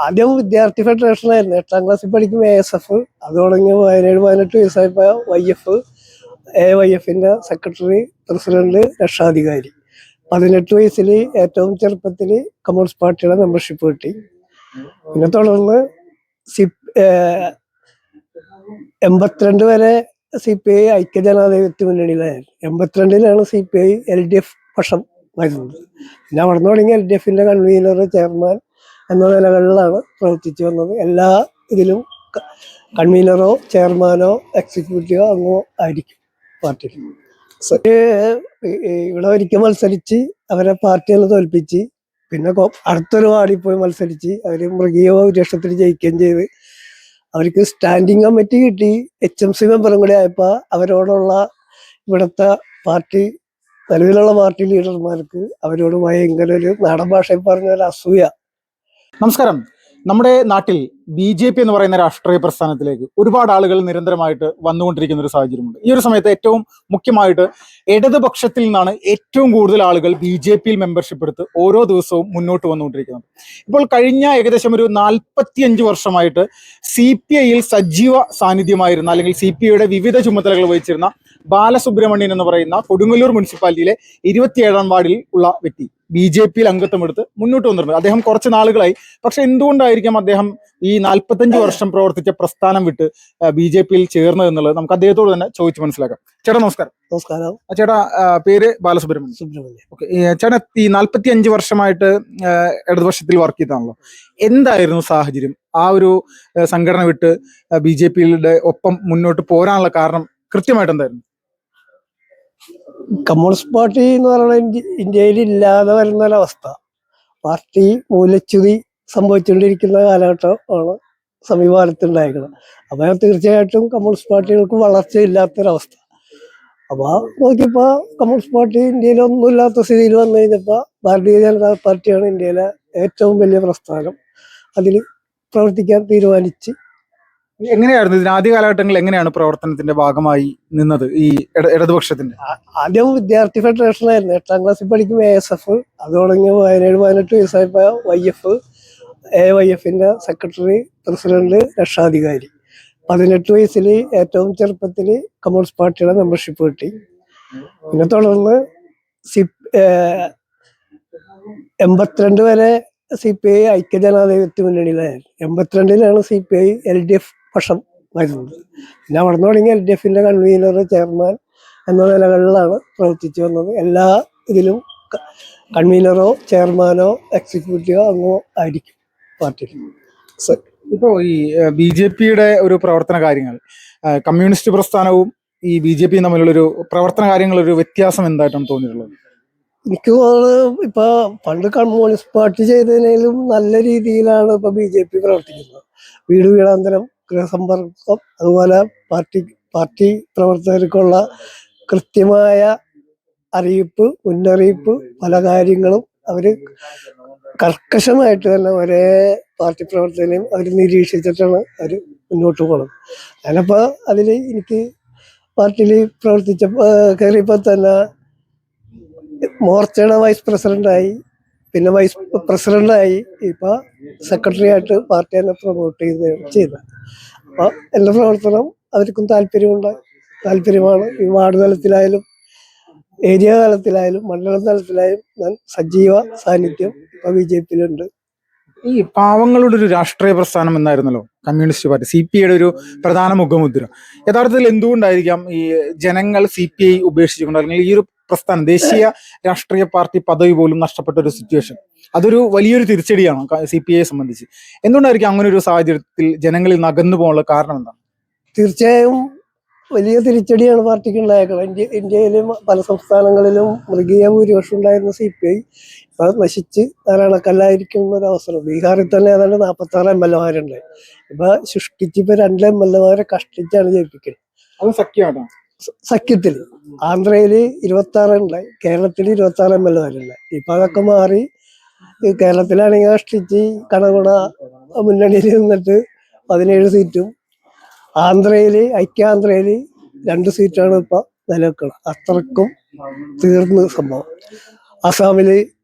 ആദ്യം വിദ്യാർത്ഥി ഫെഡറേഷനായിരുന്നു. 8ാം ക്ലാസ്സിൽ പഠിക്കും ASF. അത് തുടങ്ങി 17-18 വയസ്സായപ്പോൾ YF, AYFന്റെ സെക്രട്ടറി, പ്രസിഡന്റ്, രക്ഷാധികാരി. 18 വയസ്സിൽ ഏറ്റവും ചെറുപ്പത്തിൽ കമ്മ്യൂണിസ്റ്റ് പാർട്ടിയുടെ മെമ്പർഷിപ്പ് കിട്ടി. പിന്നെ തുടർന്ന് 82 വരെ CPI ഐക്യജനാധിപത്യ മുന്നണിയിലായിരുന്നു. 82-ലാണ് CPI LDF പക്ഷം വരുന്നത്. പിന്നെ അവിടെ നിന്ന് തുടങ്ങി LDFന്റെ കൺവീനർ, ചെയർമാൻ എന്ന നിലകളിലാണ് പ്രവർത്തിച്ചു വന്നത്. എല്ലാ ഇതിലും കൺവീനറോ ചെയർമാനോ എക്സിക്യൂട്ടീവോ അങ്ങോ ആയിരിക്കും പാർട്ടിയിൽ. ഇവിടെ ഒരിക്കൽ മത്സരിച്ച് അവരെ പാർട്ടിയിൽ തോൽപ്പിച്ച്, പിന്നെ അടുത്തൊരു വാർഡിൽ പോയി മത്സരിച്ച് അവർ മൃഗീയ ഭൂരിപക്ഷത്തിൽ ജയിക്കുകയും ചെയ്ത് അവർക്ക് സ്റ്റാൻഡിങ് കമ്മിറ്റി കിട്ടി. HMC മെമ്പറും കൂടി ആയപ്പോൾ അവരോടുള്ള ഇവിടുത്തെ പാർട്ടി നിലവിലുള്ള പാർട്ടി ലീഡർമാർക്ക് അവരോട് ഭയങ്കര ഒരു നാടൻ ഭാഷയിൽ പറഞ്ഞ ഒരു അസൂയ. നമസ്കാരം. നമ്മുടെ നാട്ടിൽ BJP എന്ന് പറയുന്ന രാഷ്ട്രീയ പ്രസ്ഥാനത്തിലേക്ക് ഒരുപാട് ആളുകൾ നിരന്തരമായിട്ട് വന്നുകൊണ്ടിരിക്കുന്ന ഒരു സാഹചര്യമുണ്ട്. ഈ ഒരു സമയത്ത് ഏറ്റവും മുഖ്യമായിട്ട് ഇടതുപക്ഷത്തിൽ നിന്നാണ് ഏറ്റവും കൂടുതൽ ആളുകൾ BJPയിൽ മെമ്പർഷിപ്പ് എടുത്ത് ഓരോ ദിവസവും മുന്നോട്ട് വന്നുകൊണ്ടിരിക്കുന്നത്. ഇപ്പോൾ കഴിഞ്ഞ ഏകദേശം ഒരു 45 വർഷമായിട്ട് CPIയിൽ സജീവ സാന്നിധ്യമായിരുന്ന, അല്ലെങ്കിൽ CPIയുടെ വിവിധ ചുമതലകൾ വഹിച്ചിരുന്ന ബാലസുബ്രഹ്മണ്യൻ എന്ന് പറയുന്ന കൊടുങ്ങല്ലൂർ മുനിസിപ്പാലിറ്റിയിലെ 27ാം വാർഡിൽ ഉള്ള വ്യക്തി BJPയിൽ അംഗത്വം എടുത്ത് മുന്നോട്ട് വന്നിട്ടുണ്ട്. അദ്ദേഹം കുറച്ച് നാളുകളായി. പക്ഷെ എന്തുകൊണ്ടായിരിക്കും അദ്ദേഹം ഈ 45 വർഷം പ്രവർത്തിച്ച പ്രസ്ഥാനം വിട്ട് BJPയിൽ ചേർന്നത് എന്നുള്ളത് നമുക്ക് അദ്ദേഹത്തോട് തന്നെ ചോദിച്ച് മനസ്സിലാക്കാം. ചേട്ടാ നമസ്കാരം. നമസ്കാരം. ചേട്ടാ പേര് ബാലസുബ്രഹ്മണ്യൻ. ഓക്കെ. ചേട്ടാ ഈ 45 വർഷമായിട്ട് ഇടതുപക്ഷത്തിൽ വർക്ക് ചെയ്താണല്ലോ. എന്തായിരുന്നു സാഹചര്യം? ആ ഒരു സംഘടന വിട്ട് BJPയുടെ ഒപ്പം മുന്നോട്ട് പോരാനുള്ള കാരണം കൃത്യമായിട്ട് എന്തായിരുന്നു? കമ്മ്യൂണിസ്റ്റ് പാർട്ടി എന്ന് പറയുന്നത് ഇന്ത്യയിൽ ഇല്ലാതെ വരുന്ന ഒരവസ്ഥ. പാർട്ടി മൂല്യച്യുതി സംഭവിച്ചുകൊണ്ടിരിക്കുന്ന കാലഘട്ടമാണ് സമീപകാലത്തുണ്ടായിരിക്കുന്നത്. അപ്പോൾ തീർച്ചയായിട്ടും കമ്മ്യൂണിസ്റ്റ് പാർട്ടികൾക്ക് വളർച്ചയില്ലാത്തൊരവസ്ഥ. അപ്പോൾ നോക്കിയപ്പോൾ കമ്മ്യൂണിസ്റ്റ് പാർട്ടി ഇന്ത്യയിലൊന്നുമില്ലാത്ത സ്ഥിതിയിൽ വന്നു കഴിഞ്ഞപ്പോൾ ഭാരതീയ ജനതാ പാർട്ടിയാണ് ഇന്ത്യയിലെ ഏറ്റവും വലിയ പ്രസ്ഥാനം. അതിൽ പ്രവർത്തിക്കാൻ തീരുമാനിച്ച്. എങ്ങനെയായിരുന്നു ഇതിന് ആദ്യ കാലഘട്ടങ്ങളിൽ എങ്ങനെയാണ് പ്രവർത്തനത്തിന്റെ ഭാഗമായി നിന്നത് ഈ ഇടതുപക്ഷത്തിന്റെ? ആദ്യം വിദ്യാർത്ഥി ഫെഡറേഷനായിരുന്നു. 8ാം ക്ലാസ്സിൽ പഠിക്കും ASF. അത് തുടങ്ങി 17-18 വയസ്സായപ്പോൾ YF, AYFന്റെ സെക്രട്ടറി, പ്രസിഡന്റ്, രക്ഷാധികാരി. 18 വയസ്സിൽ ഏറ്റവും ചെറുപ്പത്തിൽ കമ്മ്യൂണിസ്റ്റ് പാർട്ടിയുടെ മെമ്പർഷിപ്പ് കിട്ടി. പിന്നെ തുടർന്ന് 82 വരെ CPI ഐക്യജനാധിപത്യ മുന്നണിയിലായിരുന്നു. 82-ലാണ് CPI LDF പക്ഷം വരുന്നത്. പിന്നെ അവിടെ നിന്ന് തുടങ്ങി LDFന്റെ കൺവീനർ, ചെയർമാൻ എന്ന നിലകളിലാണ് പ്രവർത്തിച്ചു വന്നത്. എല്ലാ ഇതിലും കൺവീനറോ ചെയർമാനോ എക്സിക്യൂട്ടീവോ അങ്ങോ ആയിരിക്കും പാർട്ടിയിൽ. ഇപ്പോൾ ഈ BJPയുടെ ഒരു പ്രവർത്തന കാര്യങ്ങൾ, കമ്മ്യൂണിസ്റ്റ് പ്രസ്ഥാനവും ഈ BJPയും തമ്മിലുള്ളൊരു പ്രവർത്തന കാര്യങ്ങളൊരു വ്യത്യാസം എന്തായിട്ടാണ് തോന്നിയിട്ടുള്ളത്? എനിക്ക് തോന്നുന്നത് ഇപ്പൊ പണ്ട് കമ്മ്യൂണിസ്റ്റ് പാർട്ടി ചെയ്തതിനേലും നല്ല രീതിയിലാണ് ഇപ്പൊ BJP പ്രവർത്തിക്കുന്നത്. വീട് വീടാന്തരം, ഗൃഹസമ്പർക്കം, അതുപോലെ പാർട്ടി പ്രവർത്തകർക്കുള്ള കൃത്യമായ അറിയിപ്പ്, മുന്നറിയിപ്പ്, പല കാര്യങ്ങളും അവര് കർക്കശമായിട്ട് തന്നെ ഒരേ പാർട്ടി പ്രവർത്തകനെയും അവർ നിരീക്ഷിച്ചിട്ടാണ് അവർ മുന്നോട്ട് പോകുന്നത്. ഞാനപ്പോൾ അതിൽ എനിക്ക് പാർട്ടിയിൽ കയറിയപ്പോൾ തന്നെ മോർച്ചയുടെ വൈസ് പ്രസിഡന്റായി, പിന്നെ വൈസ് പ്രസിഡന്റായി, ഇപ്പൊ സെക്രട്ടറി ആയിട്ട് പാർട്ടി തന്നെ പ്രൊമോട്ട് ചെയ്തത്. അപ്പൊ എല്ലാ പ്രവർത്തനം അവർക്കും താല്പര്യമാണ്. ഈ വാർഡ് തലത്തിലായാലും ഏരിയ തലത്തിലായാലും മണ്ഡലം തലത്തിലായാലും ഞാൻ സജീവ സാന്നിധ്യം ഇപ്പൊ BJPയിലുണ്ട്. ഈ പാവങ്ങളുടെ ഒരു രാഷ്ട്രീയ പ്രസ്ഥാനം എന്നായിരുന്നല്ലോ കമ്മ്യൂണിസ്റ്റ് പാർട്ടി, CPIയുടെ ഒരു പ്രധാന മുഖമുദ്ര. യഥാർത്ഥത്തിൽ എന്തുകൊണ്ടായിരിക്കാം ഈ ജനങ്ങൾ CPI ഉപേക്ഷിച്ചുകൊണ്ട്, അല്ലെങ്കിൽ ഈ ഒരു പ്രസ്ഥാനം, ദേശീയ രാഷ്ട്രീയ പാർട്ടി പദവി പോലും നഷ്ടപ്പെട്ട ഒരു സിറ്റുവേഷൻ, അതൊരു വലിയൊരു തിരിച്ചടിയാണ് CPIയെ സംബന്ധിച്ച്. എന്തുകൊണ്ടായിരിക്കും അങ്ങനെ ഒരു സാഹചര്യത്തിൽ ജനങ്ങളിൽ നിന്ന് അകന്നു പോകാനുള്ള കാരണം എന്താണ്? തീർച്ചയായും വലിയ തിരിച്ചടിയാണ് പാർട്ടിക്ക് ഉണ്ടായേക്കുന്നത്. ഇന്ത്യയിലും പല സംസ്ഥാനങ്ങളിലും മൃഗീയ ഭൂരിപക്ഷം ഉണ്ടായിരുന്ന CPI ഇപ്പൊ നശിച്ച് നാരായണക്കല്ലായിരിക്കുന്ന ഒരു അവസരം. ബീഹാറിൽ തന്നെ ഏതാണ്ട് 46 MLA-മാരുണ്ടായി. ഇപ്പൊ സൃഷ്ടിച്ച് ഇപ്പൊ 2 MLA-മാരെ കഷ്ടിച്ചാണ് ജയിപ്പിക്കുന്നത്. അത് സഖ്യത്തിൽ ആന്ധ്രയില് 26 ഉണ്ടായി, കേരളത്തിൽ 26 MLA-മാരുണ്ടായി. ഇപ്പൊ അതൊക്കെ മാറി കേരളത്തിലാണെങ്കിൽ കഷ്ടിച്ച് കണകുണ മുന്നണിയിൽ നിന്നിട്ട് 17 സീറ്റും, ഐക്യാന്ധ്രയില് 2 സീറ്റാണ് ഇപ്പൊ നിലനിൽക്കുന്നത്. അത്രക്കും തീർന്ന് സംഭവം. അസാമില്,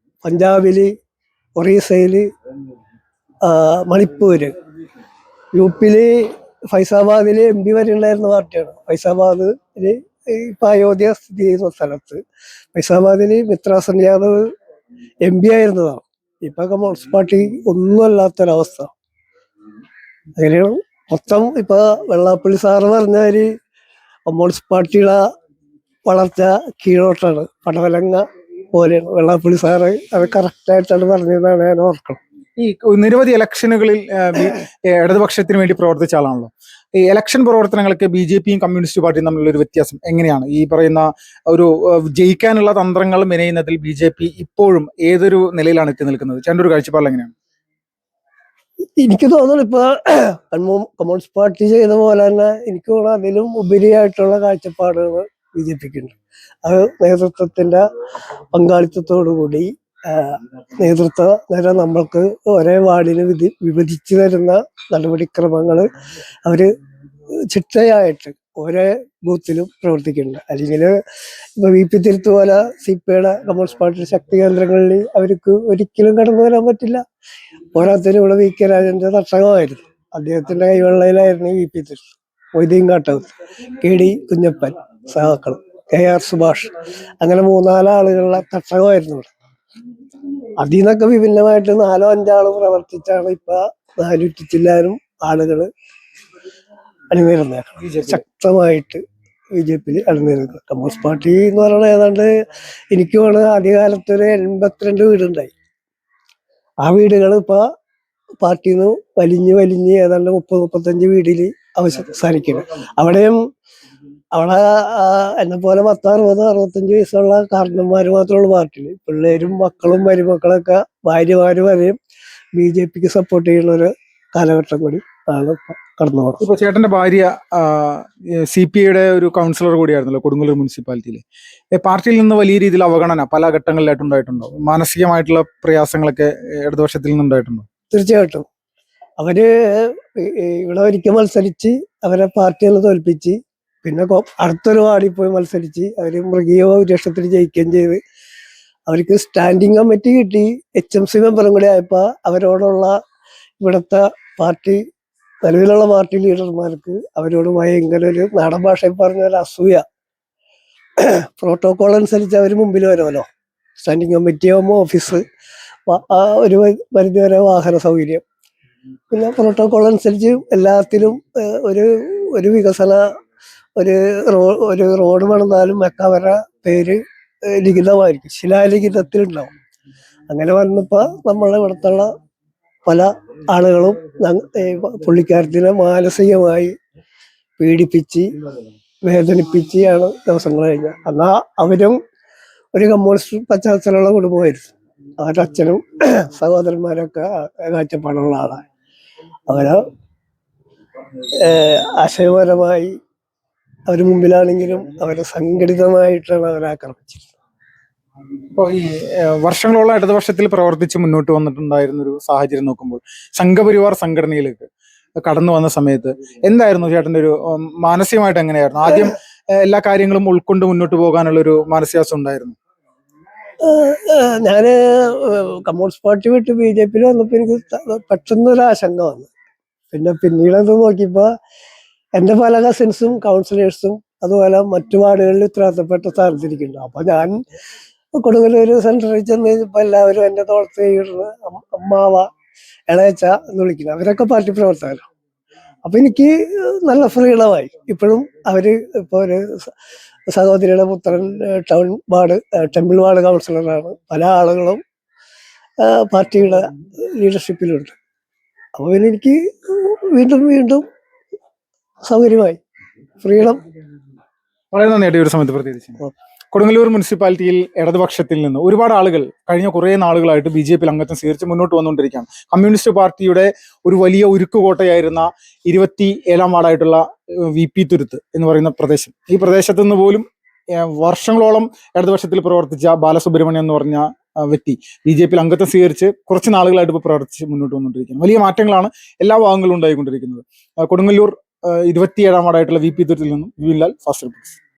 പഞ്ചാബില്, ഒറീസയില്, മണിപ്പൂര്, യു.പിയില് ഫൈസാബാദില് MP വരെ ഉണ്ടായിരുന്ന പാർട്ടിയാണ്. ഫൈസാബാദില് ഇപ്പൊ അയോധ്യ സ്ഥിതി ചെയ്യുന്ന സ്ഥലത്ത് ഫൈസാബാദില് മിത്ര യാദവ് MP ആയിരുന്നതാണ്. ഇപ്പൊ കമ്മ്യൂണിസ്റ്റ് പാർട്ടി ഒന്നും അല്ലാത്തൊരവസ്ഥ. അങ്ങനെയാണ് മൊത്തം. ഇപ്പൊ വെള്ളാപ്പള്ളി സാറ് പറഞ്ഞാല് കമ്മ്യൂണിസ്റ്റ് പാർട്ടിയുടെ വളർച്ച കീഴോട്ടാണ്, പടവലങ്ങ പോലെയാണ്. വെള്ളാപ്പള്ളി സാറ് അത് കറക്റ്റായിട്ടാണ് പറഞ്ഞതെന്നാണ് ഞാൻ ഓർക്കണം. ഈ നിരവധി ഇലക്ഷനുകളിൽ ഇടതുപക്ഷത്തിന് വേണ്ടി പ്രവർത്തിച്ച ആളാണല്ലോ. ഈ ഇലക്ഷൻ പ്രവർത്തനങ്ങൾക്ക് BJPയും കമ്മ്യൂണിസ്റ്റ് പാർട്ടിയും തമ്മിലുള്ള ഒരു വ്യത്യാസം എങ്ങനെയാണ്? ഈ പറയുന്ന ഒരു ജയിക്കാനുള്ള തന്ത്രങ്ങൾ മെനയുന്നതിൽ BJP ഇപ്പോഴും ഏതൊരു നിലയിലാണ് എത്തി നിൽക്കുന്നത്? ചേട്ടൻ്റെ ഒരു കാഴ്ചപ്പാടിൽ എങ്ങനെയാണ്? എനിക്ക് തോന്നുന്നു ഇപ്പൊ കമ്മ്യൂണിസ്റ്റ് പാർട്ടി ചെയ്ത പോലെ തന്നെ എനിക്ക് തോന്നുന്നു അതിലും ഉപരിയായിട്ടുള്ള കാഴ്ചപ്പാടുകൾ BJPക്ക് ഉണ്ട്. അത് നേതൃത്വത്തിന്റെ പങ്കാളിത്തത്തോടു കൂടി നേതൃത്വം നമ്മൾക്ക് ഒരേ വാർഡിന് വിഭജിച്ചു തരുന്ന നടപടിക്രമങ്ങൾ അവര് ചിട്ടയായിട്ട് ഓരോ ബൂത്തിലും പ്രവർത്തിക്കുന്നുണ്ട്. അല്ലെങ്കിൽ ഇപ്പൊ VP തിരുത്ത് പോലെ CPIയുടെ കമ്മ്യൂണിസ്റ്റ് പാർട്ടി ശക്തി കേന്ദ്രങ്ങളിൽ അവർക്ക് ഒരിക്കലും കടന്നു വരാൻ പറ്റില്ല. പോരാത്തതിന് ഇവിടെ VK രാജന്റെ തട്ടകമായിരുന്നു. അദ്ദേഹത്തിന്റെ കൈവെള്ളയിലായിരുന്നു VP തിരുത്ത്, Moideen Kattakath, KD Kunjappan സഹാക്കൾ, KR Subhash, അങ്ങനെ 3-4 ആളുകളുടെ തട്ടകമായിരുന്നു ഇവിടെ. അതിൽ നിന്നൊക്കെ വിഭിന്നമായിട്ട് 4-5 ആള് പ്രവർത്തിച്ചാണ് ഇപ്പൊ 400 ചില്ലാനും ആളുകള് അണിനിരന്നേക്കണം. ശക്തമായിട്ട് BJPയിൽ അണിനിരന്നത്. കമ്മ്യൂണിസ്റ്റ് പാർട്ടി എന്ന് പറയുന്നത് ഏതാണ്ട് എനിക്ക് തോന്നുന്നത് ആദ്യകാലത്ത് ഒരു 82 വീടുണ്ടായി. ആ വീടുകൾ ഇപ്പൊ പാർട്ടിന്ന് വലിഞ്ഞ് ഏതാണ്ട് 30-35 വീടില് അവസാനിക്കണം. അവിടെ എന്നെ പോലെ 10-60-65 വയസ്സുള്ള കാരണന്മാര് മാത്രമുള്ള പാർട്ടിയിൽ പിള്ളേരും മക്കളും മരുമക്കളൊക്കെ ഭാര്യമാര് വരെയും BJPക്ക് സപ്പോർട്ട് ചെയ്യുന്ന ഒരു കാലഘട്ടം കൂടി ആണ് കടന്നു പോകുന്നത്. ഇപ്പൊ ചേട്ടന്റെ ഭാര്യ CPIയുടെ ഒരു കൗൺസിലർ കൂടിയായിരുന്നല്ലോ കൊടുങ്ങല്ലൂർ മുനിസിപ്പാലിറ്റിയിൽ. പാർട്ടിയിൽ നിന്ന് വലിയ രീതിയിൽ അവഗണന പല ഘട്ടങ്ങളിലായിട്ട് ഉണ്ടായിട്ടുണ്ടോ? മാനസികമായിട്ടുള്ള പ്രയാസങ്ങളൊക്കെ ഇടതുപക്ഷത്തിൽ നിന്നുണ്ടായിട്ടുണ്ടോ? തീർച്ചയായിട്ടും. അവര് ഇവിടെ ഒരിക്കൽ മത്സരിച്ച് അവരെ പാർട്ടിയിൽ തോൽപ്പിച്ച് പിന്നെ അടുത്തൊരു വാർഡിൽ പോയി മത്സരിച്ച് അവര് മൃഗീയ ഭൂരിപക്ഷത്തിൽ ജയിക്കുകയും ചെയ്ത് അവർക്ക് സ്റ്റാൻഡിങ് കമ്മിറ്റി കിട്ടി. HMC മെമ്പറും കൂടി ആയപ്പോ അവരോടുള്ള ഇവിടുത്തെ പാർട്ടി നിലവിലുള്ള പാർട്ടി ലീഡർമാർക്ക് അവരോട് ഭയങ്കര ഒരു നാടൻ ഭാഷയിൽ പറഞ്ഞ ഒരു അസൂയ. പ്രോട്ടോകോൾ അനുസരിച്ച് അവർ മുമ്പിൽ വരുമല്ലോ. സ്റ്റാൻഡിങ് കമ്മിറ്റി ആകുമ്പോൾ ഓഫീസ്, ഒരു പരിധി വരെ വാഹന സൗകര്യം, പിന്നെ പ്രോട്ടോകോൾ അനുസരിച്ച് എല്ലാത്തിലും ഒരു വികസന ഒരു റോഡ് പണിതാലും ഒക്കെ അവരുടെ പേര് ലിഖിതമായിരിക്കും, ശിലാലിഖിതത്തിലുണ്ടാവും. അങ്ങനെ വന്നപ്പോ നമ്മളെ ഇവിടുത്തുള്ള പല ആളുകളും പുള്ളിക്കാരത്തിനെ മാനസികമായി പീഡിപ്പിച്ച് വേദനിപ്പിച്ചാണ് ദിവസങ്ങൾ കഴിഞ്ഞത്. എന്നാ അവരും ഒരു കമ്മ്യൂണിസ്റ്റ് പശ്ചാത്തലമുള്ള കുടുംബമായിരുന്നു. അവരുടെ അച്ഛനും സഹോദരന്മാരൊക്കെ കാഴ്ചപ്പാടുള്ള ആളാണ്. അവര് ആശയപരമായി അവർ മുമ്പിലാണെങ്കിലും അവരെ സംഘടിതമായിട്ടാണ് അവരെ ആക്രമിച്ചത്. ഇപ്പോൾ ഈ വർഷങ്ങളോളം ഇടതുപക്ഷത്തിൽ പ്രവർത്തിച്ച് മുന്നോട്ട് വന്നിട്ടുണ്ടായിരുന്ന ഒരു സാഹചര്യം നോക്കുമ്പോൾ സംഘപരിവാർ സംഘടനയിലേക്ക് കടന്നു വന്ന സമയത്ത് എന്തായിരുന്നു ചേട്ടൻ്റെ ഒരു മാനസികമായിട്ട് എങ്ങനെയായിരുന്നു? ആദ്യം എല്ലാ കാര്യങ്ങളും ഉൾക്കൊണ്ട് മുന്നോട്ട് പോകാനുള്ള ഒരു മാനസികാവസ്ഥ ഉണ്ടായിരുന്നു? ഞാന് കമ്മ്യൂണിസ്റ്റ് പാർട്ടി വിട്ട് BJPയിൽ വന്നപ്പോ എനിക്ക് പെട്ടെന്നൊരു ആശങ്ക വന്നു. പിന്നീട് അത് നോക്കിയപ്പോ എൻ്റെ പല കസിൻസും കൗൺസിലേഴ്സും അതുപോലെ മറ്റു വാർഡുകളിൽ ഉത്തരവാദിത്തപ്പെട്ട സ്ഥാനത്തിരിക്കുന്നുണ്ട്. അപ്പൊ ഞാൻ കൊടുങ്ങല്ലൂര് സെന്ററിൽ ചെന്ന് കഴിഞ്ഞപ്പോ എല്ലാവരും എൻ്റെ തോളത്ത് കൈയിടുന്നത് അമ്മാവ, ഇളയച്ച എന്ന് വിളിക്കുന്നത്. അവരൊക്കെ പാർട്ടി പ്രവർത്തകരാണ്. അപ്പൊ എനിക്ക് നല്ല ഫ്രീഡമായി. ഇപ്പോഴും അവര് ഇപ്പൊ ഒരു സഹോദരിയുടെ പുത്രൻ ടെമ്പിൾ വാർഡ് കൗൺസിലറാണ്. പല ആളുകളും പാർട്ടിയുടെ ലീഡർഷിപ്പിലുണ്ട്. അപ്പൊ പിന്നെ എനിക്ക് വീണ്ടും സൗകര്യമായി, ഫ്രീഡം. വളരെ നന്ദിയായിട്ട് ഒരു സമയത്ത് പ്രത്യേകിച്ച് കൊടുങ്ങല്ലൂർ മുനിസിപ്പാലിറ്റിയിൽ ഇടതുപക്ഷത്തിൽ നിന്ന് ഒരുപാട് ആളുകൾ കഴിഞ്ഞ കുറേ നാളുകളായിട്ട് BJPയിൽ അംഗത്വം സ്വീകരിച്ച് മുന്നോട്ട് വന്നുകൊണ്ടിരിക്കുകയാണ്. കമ്മ്യൂണിസ്റ്റ് പാർട്ടിയുടെ ഒരു വലിയ ഉരുക്കുകോട്ടയായിരുന്ന 27-ാം വാർഡായിട്ടുള്ള VP തുരുത്ത് എന്ന് പറയുന്ന പ്രദേശം, ഈ പ്രദേശത്തു നിന്ന് പോലും വർഷങ്ങളോളം ഇടതുപക്ഷത്തിൽ പ്രവർത്തിച്ച ബാലസുബ്രഹ്മണ്യം എന്ന് പറഞ്ഞ വ്യക്തി BJPയിൽ അംഗത്വം സ്വീകരിച്ച് കുറച്ച് നാളുകളായിട്ട് ഇപ്പോൾ പ്രവർത്തിച്ച് മുന്നോട്ട് വന്നുകൊണ്ടിരിക്കുകയാണ്. വലിയ മാറ്റങ്ങളാണ് എല്ലാ ഭാഗങ്ങളും ഉണ്ടായിക്കൊണ്ടിരിക്കുന്നത്. കൊടുങ്ങല്ലൂർ 27-ാം വാർഡായിട്ടുള്ള VP തുരുത്തിൽ നിന്നും വിപിൻ ലാൽ, ഫാസ്റ്റ് റിപ്പോർട്ട്സ്.